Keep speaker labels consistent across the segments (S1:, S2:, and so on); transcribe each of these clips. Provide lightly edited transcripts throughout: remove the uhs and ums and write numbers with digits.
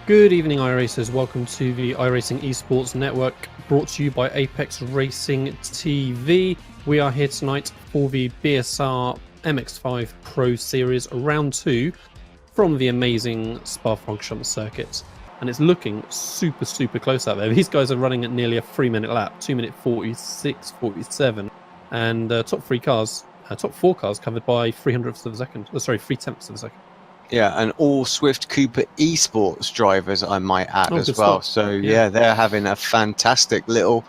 S1: Good evening, iRacers. Welcome to the iRacing eSports Network, brought to you by Apex Racing TV. We are here tonight for the BSR MX5 Pro Series Round 2 from the amazing Spa-Francorchamps circuit. And it's looking super close out there. These guys are running at nearly a 3-minute lap, 2 minute 46, 47. And top four cars covered by 3/10ths of a second. Sorry, 3/10ths of a second.
S2: Yeah, and all Swift Cooper eSports drivers, I might add, as well.
S1: Spot.
S2: So, yeah, they're having a fantastic little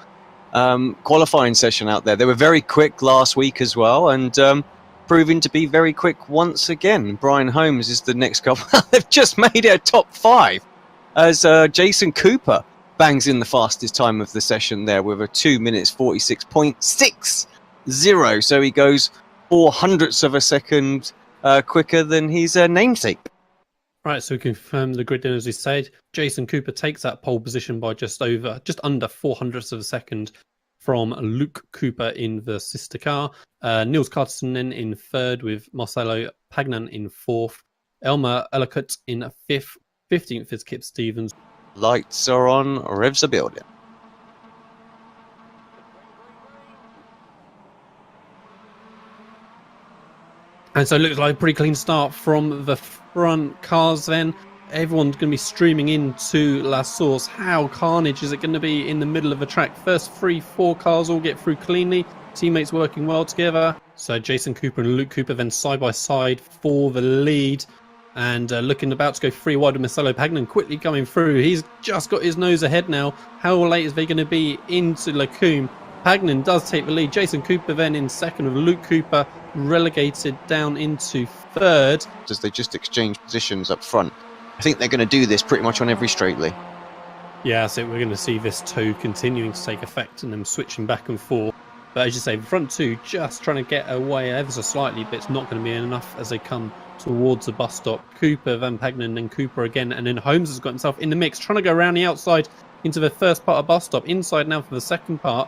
S2: qualifying session out there. They were very quick last week as well, and proving to be very quick once again. Brian Holmes is the next couple. They've just made it a top 5 as Jason Cooper bangs in the fastest time of the session there with a 2 minutes 46.60. So he goes 0.04 of a second quicker than his namesake.
S1: Right, so we confirm the grid in as we said. Jason Cooper takes that pole position by just under 0.04 of a second from Luke Cooper in the sister car. Niels Cartersen in third with Marcelo Pagnan in fourth. Elmer Ellicott in fifth. 15th is Kip Stevens.
S2: Lights are on, revs are building.
S1: And so it looks like a pretty clean start from the front cars then. Everyone's going to be streaming into La Source. How carnage is it going to be in the middle of the track? First 3-4 cars all get through cleanly. Teammates working well together. So Jason Cooper and Luke Cooper then side by side for the lead. And looking about to go 3 wide with Marcelo Pagnan quickly coming through. He's just got his nose ahead now. How late is they going to be into Lecombe? Pagnan does take the lead. Jason Cooper then in second with Luke Cooper relegated down into third.
S2: As they just exchange positions up front. I think they're going to do this pretty much on every straightly.
S1: Yeah, so we're going to see this toe continuing to take effect and them switching back and forth. But as you say, the front two just trying to get away ever so slightly, but it's not going to be enough as they come towards the bus stop. Cooper, Van Pagnan, and Cooper again. And then Holmes has got himself in the mix, trying to go around the outside into the first part of bus stop. Inside now for the second part.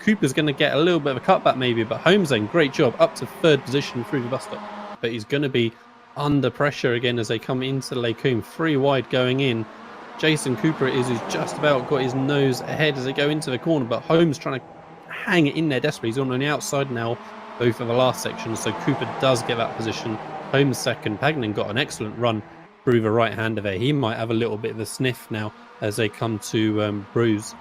S1: Cooper's going to get a little bit of a cutback maybe, but Holmes then, great job, up to third position through the bus stop. But he's going to be under pressure again as they come into Lecombe. 3 wide going in. Jason Cooper who's just about got his nose ahead as they go into the corner, but Holmes trying to hang it in there desperately. He's on the outside now, both of the last section, so Cooper does get that position. Holmes second. Pagnan got an excellent run through the right-hander there. He might have a little bit of a sniff now as they come to Bruise.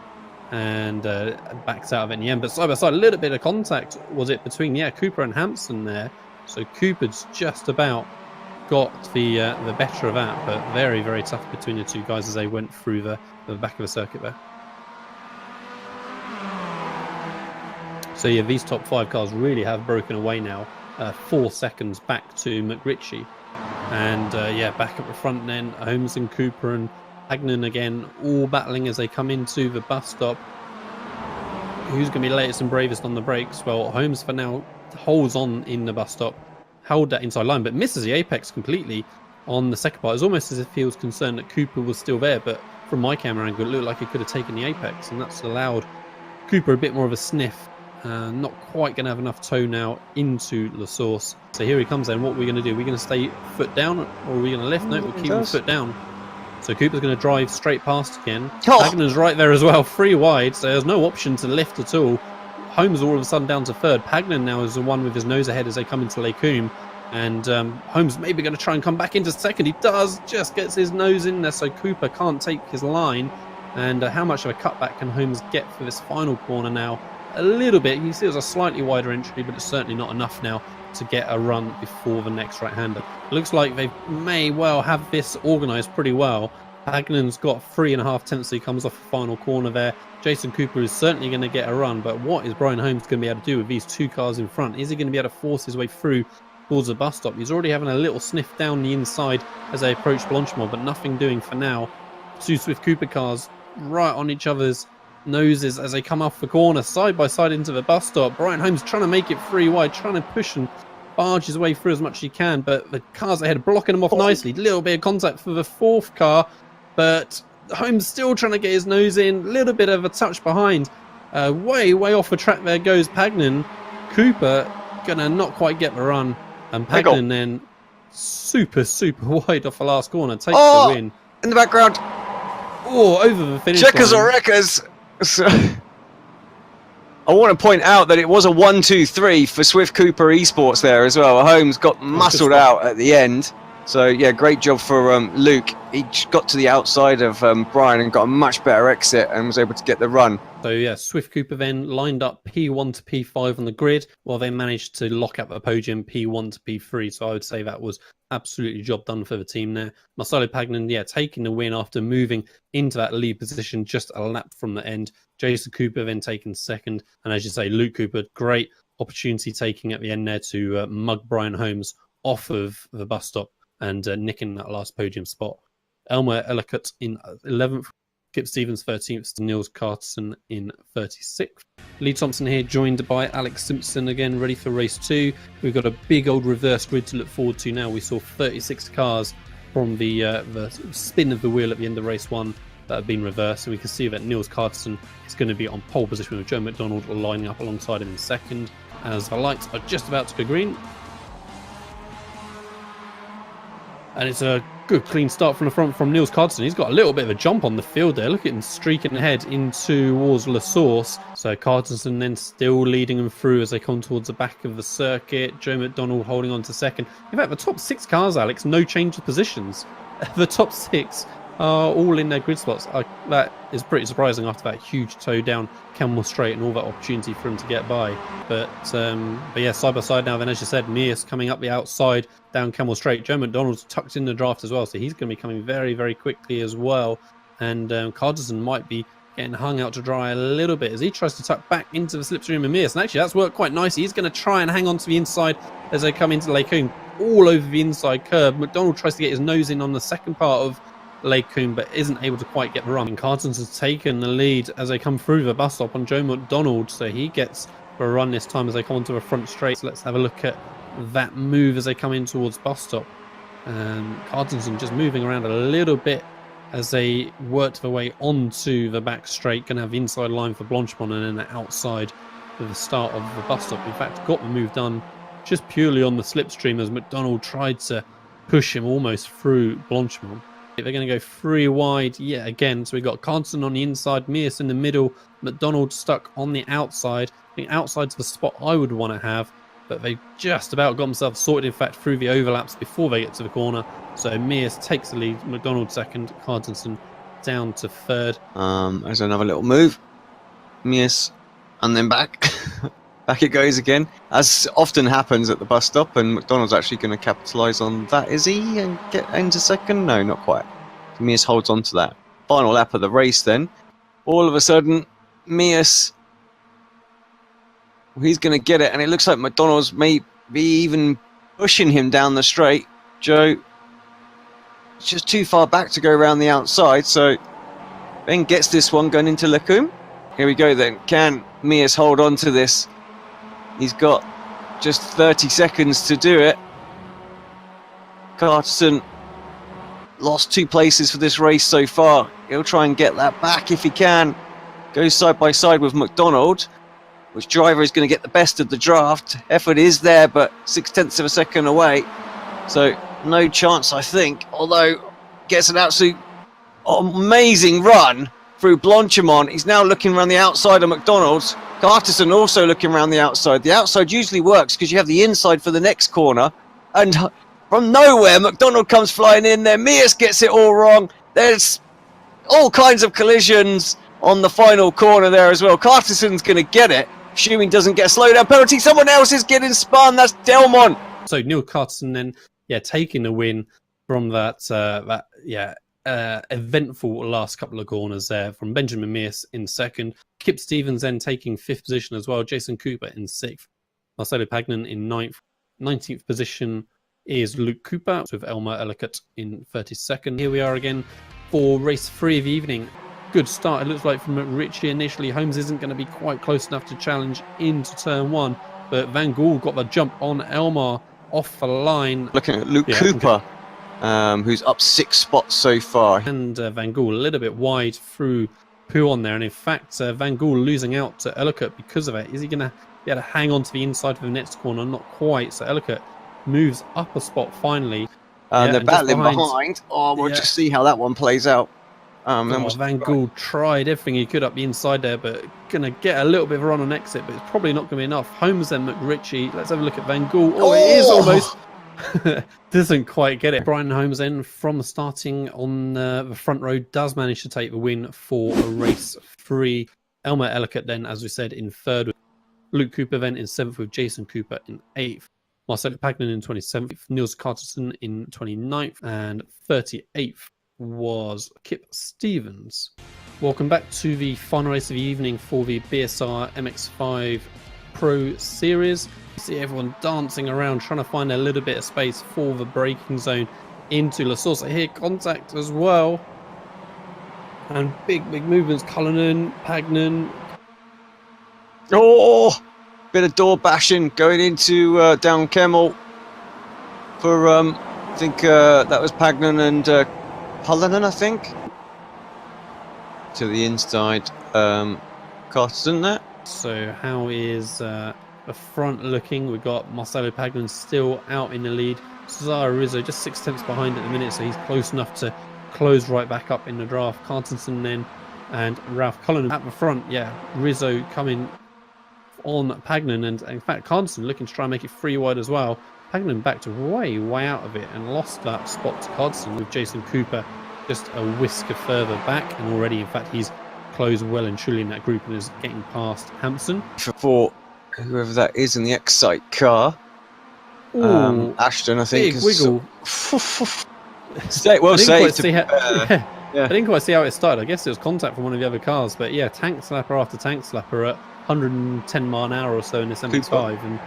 S1: And backs out of it in the end, but side by side, a little bit of contact was it between Cooper and Hampson there. So Cooper's just about got the better of that, but very tough between the two guys as they went through the back of the circuit there. So yeah, these top 5 cars really have broken away now. 4 seconds back to McRitchie, and back up the front then Holmes and Cooper and Pagnan again, all battling as they come into the bus stop. Who's going to be latest and bravest on the brakes? Well, Holmes for now holds on in the bus stop, held that inside line, but misses the apex completely on the second part. It's almost as if he was concerned that Cooper was still there, but from my camera angle, it looked like he could have taken the apex, and that's allowed Cooper a bit more of a sniff. Not quite going to have enough toe now into La Source. So here he comes then. What are we going to do? Are we going to stay foot down, or are we going to lift? No, we'll keep him foot down. So Cooper's going to drive straight past again. Pagnan's right there as well, 3 wide, so there's no option to lift at all. Holmes all of a sudden down to third. Pagnan now is the one with his nose ahead as they come into Lecombe. And Holmes maybe going to try and come back into second. He does, just gets his nose in there, so Cooper can't take his line. And how much of a cutback can Holmes get for this final corner now? A little bit. You can see it was a slightly wider entry, but it's certainly not enough now to get a run before the next right-hander. Looks like they may well have this organised pretty well. Pagnan's got 3.5 he comes off the final corner there. Jason Cooper is certainly going to get a run, but what is Brian Holmes going to be able to do with these 2 cars in front? Is he going to be able to force his way through towards the bus stop? He's already having a little sniff down the inside as they approach Blanchimont, but nothing doing for now. 2 Swift Cooper cars right on each other's noses as they come off the corner, side by side into the bus stop. Brian Holmes trying to make it 3 wide, trying to push and barge his way through as much as he can, but the cars ahead are blocking him off nicely. Little bit of contact for the 4th car, but Holmes still trying to get his nose in. A little bit of a touch behind. Way off the track there goes Pagnan. Cooper gonna not quite get the run, and Pagnan then super wide off the last corner takes the win.
S2: In the background.
S1: Oh, over the finish
S2: Checkers
S1: line.
S2: or wreckers. So, I want to point out that it was a 1-2-3 for Swift Cooper eSports there as well. Holmes got muscled out at the end. So, yeah, great job for Luke. He got to the outside of Brian and got a much better exit and was able to get the run.
S1: So, yeah, Swift Cooper then lined up P1 to P5 on the grid, while they managed to lock up the podium P1 to P3. So I would say that was absolutely job done for the team there. Marcelo Pagnan, yeah, taking the win after moving into that lead position just a lap from the end. Jason Cooper then taking second. And as you say, Luke Cooper, great opportunity taking at the end there to mug Brian Holmes off of the bus stop and nicking that last podium spot. Elmer Ellicott in 11th. Kip Stevens 13th, Niels Carterson in 36th. Lee Thompson here, joined by Alex Simpson again, ready for race 2. We've got a big old reverse grid to look forward to now. We saw 36 cars from the spin of the wheel at the end of race 1 that have been reversed, and we can see that Niels Carterson is going to be on pole position with Joe McDonald lining up alongside him in second as the lights are just about to go green. And it's a good clean start from the front from Niels Carterson. He's got a little bit of a jump on the field there. Look at him streaking ahead in towards La Source. So Carterson then still leading them through as they come towards the back of the circuit. Joe McDonald holding on to second. In fact, the top 6 cars, Alex, no change of positions. The top 6 are all in their grid spots. That is pretty surprising after that huge toe down Camel Straight and all that opportunity for him to get by. But yeah, side by side now then, as you said, Mears coming up the outside down Camel Straight. Joe McDonald's tucked in the draft as well, so he's going to be coming very, very quickly as well. And Carterson might be getting hung out to dry a little bit as he tries to tuck back into the slipstream of Mears. And actually, that's worked quite nicely. He's going to try and hang on to the inside as they come into Lake Coombe, all over the inside curve. McDonald tries to get his nose in on the second part of Lake Coombe, but isn't able to quite get the run. And Cartons has taken the lead as they come through the bus stop on Joe McDonald, so he gets the run this time as they come onto the front straight. So let's have a look at that move as they come in towards bus stop. Cartonson just moving around a little bit as they work their way onto the back straight. Going to have the inside line for Blanchemont and then the outside for the start of the bus stop. In fact, got the move done just purely on the slipstream as McDonald tried to push him almost through Blanchemont. They're going to go 3 wide yet again. So we've got Carson on the inside, Mears in the middle, McDonald stuck on the outside. I think outside's the spot I would want to have, but they just about got themselves sorted, in fact, through the overlaps before they get to the corner. So Mears takes the lead, McDonald second, Carson down to third.
S2: There's another little move. Mears, and then back. Back it goes again, as often happens at the bus stop, and McDonald's actually going to capitalise on that, is he? And get into second? No, not quite. Mears holds on to that. Final lap of the race then. All of a sudden, Mears, he's going to get it, and it looks like McDonald's may be even pushing him down the straight. Joe, it's just too far back to go around the outside, so Ben gets this one going into Lacombe. Here we go then. Can Mears hold on to this? He's got just 30 seconds to do it. Carterson lost 2 places for this race so far. He'll try and get that back if he can. Goes side by side with McDonald. Which driver is going to get the best of the draft? Effort is there, but 0.6 of a second away. So no chance, I think. Although gets an absolute amazing run through Blanchemont. He's now looking around the outside of McDonald's. Carterson also looking around the outside. The outside usually works because you have the inside for the next corner. And from nowhere, McDonald comes flying in there. Mears gets it all wrong. There's all kinds of collisions on the final corner there as well. Carterson's going to get it. Assuming doesn't get a slowdown penalty. Someone else is getting spun. That's Delmont.
S1: So Neil Carterson then, taking the win from that eventful last couple of corners there from Benjamin Mears in second. Kip Stevens then taking 5th position as well. Jason Cooper in 6th. Marcelo Pagnan in 9th. 19th position is Luke Cooper with Elmer Ellicott in 32nd. Here we are again for race 3 of the evening. Good start, it looks like, from McRitchie initially. Holmes isn't going to be quite close enough to challenge into turn 1, but Van Gool got the jump on Elmar off the line.
S2: Looking at Luke Cooper, who's up 6 spots so far.
S1: And Van Gool a little bit wide through Pouon there, and in fact Van Gool losing out to Ellicott because of it. Is he going to be able to hang on to the inside of the next corner? Not quite, so Ellicott moves up a spot finally.
S2: They're battling behind. Oh, we'll just see how that one plays out.
S1: Van Gool tried everything he could up the inside there, but going to get a little bit of a run on exit, but it's probably not going to be enough. Holmes then McRitchie. Let's have a look at Van Gool. Oh, it is almost. Doesn't quite get it. Brian Holmes then from starting on the front row does manage to take the win for race 3. Elmer Ellicott then, as we said, in 3rd. Luke Cooper then in 7th with Jason Cooper in 8th. Marcelo Pagnan in 27th. Niels Carterson in 29th. And 38th was Kip Stevens. Welcome back to the final race of the evening for the BSR MX5 Pro Series. You see everyone dancing around trying to find a little bit of space for the braking zone into La Source. I hear contact as well. And big movements. Cullinan, Pagnan.
S2: Oh, bit of door bashing going into down Kemmel for I think that was Pagnan and Cullinan, I think. To the inside, Carterson there.
S1: So how is the front looking? We've got Marcelo Pagnan still out in the lead. Cesaro Rizzo just 6 tenths behind at the minute, so he's close enough to close right back up in the draft. Carterson then and Ralph Cullinan at the front. Yeah, Rizzo coming on Pagnan, and in fact Carterson looking to try and make it 3 wide as well. Pagnan backed way out of it and lost that spot to Carterson, with Jason Cooper just a whisker further back, and already in fact he's closed well and truly in that group and is getting past Hampson.
S2: For whoever that is in the Excite car.
S1: Ooh,
S2: Ashton, I think.
S1: big wiggle.
S2: Well saved.
S1: I didn't quite see how it started. I guess it was contact from one of the other cars, but yeah, tank slapper after tank slapper at 110 mile an hour or so in this MX5, and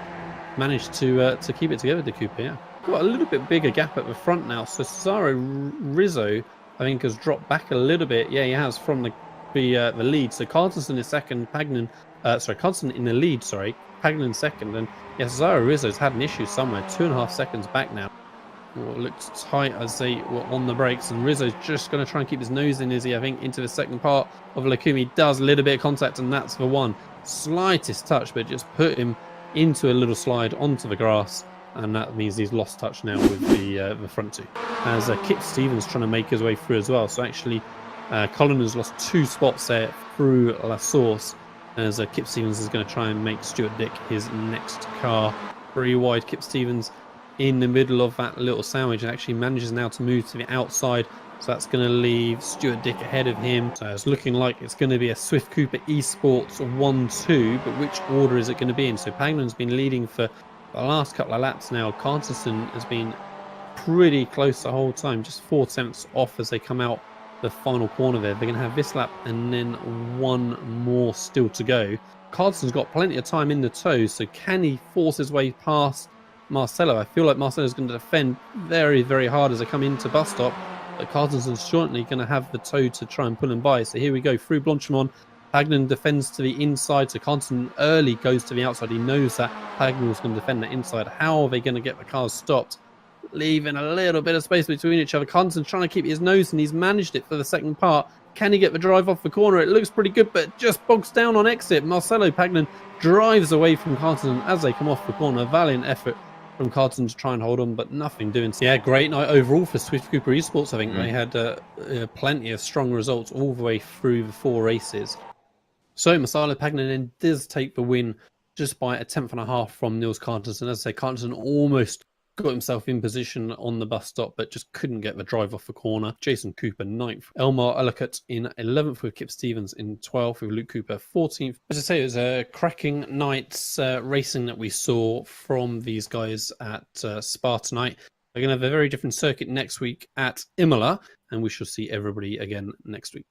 S1: managed to keep it together, the Cooper. Yeah, got a little bit bigger gap at the front now. So Cesaro Rizzo, I think, has dropped back a little bit. Yeah, he has, from the lead. So Carterson is second, Carterson in the lead. Sorry, Pagnan second, and yeah, Cesaro Rizzo's had an issue somewhere. 2.5 seconds back now. Well, it looks tight as they were on the brakes, and Rizzo's just going to try and keep his nose in, is he? I think into the second part of Lakumi. Does a little bit of contact, and that's the one. Slightest touch, but just put him into a little slide onto the grass, and that means he's lost touch now with the front 2. As Kip Stevens trying to make his way through as well. So actually, Colin has lost 2 spots there through La Source, as Kip Stevens is going to try and make Stuart Dick his next car. 3 wide, Kip Stevens in the middle of that little sandwich, and actually manages now to move to the outside. So that's going to leave Stuart Dick ahead of him. So it's looking like it's going to be a Swift Cooper eSports 1-2, but which order is it going to be in? So Pagnan's been leading for the last couple of laps now. Carterson has been pretty close the whole time, just 4 tenths off as they come out the final corner there. They're going to have this lap and then 1 more still to go. Carterson's got plenty of time in the tow, so can he force his way past Marcelo? I feel like Marcelo's going to defend very hard as they come into bus stop, but Carterson's shortly going to have the tow to try and pull him by. So here we go through Blanchimont. Pagnan defends to the inside, so Carterson early goes to the outside. He knows that Pagnan was going to defend the inside. How are they going to get the cars stopped? Leaving a little bit of space between each other. Carterson trying to keep his nose, and he's managed it for the second part. Can he get the drive off the corner? It looks pretty good, but just bogs down on exit. Marcelo Pagnan drives away from Carterson as they come off the corner. Valiant effort from Carterson to try and hold on, but nothing doing. Yeah, great night overall for Swift Cooper eSports. I think they had plenty of strong results all the way through the 4 races. So Marcelo Pagnan then does take the win just by 1.5 tenths from Niels Carterson. As I say, Carterson almost got himself in position on the bus stop, but just couldn't get the drive off the corner. Jason Cooper 9th. Elmar Ellicott in 11th with Kip Stevens in 12th with Luke Cooper 14th. As I say, it was a cracking night's racing that we saw from these guys at Spa tonight. We're going to have a very different circuit next week at Imola, and we shall see everybody again next week.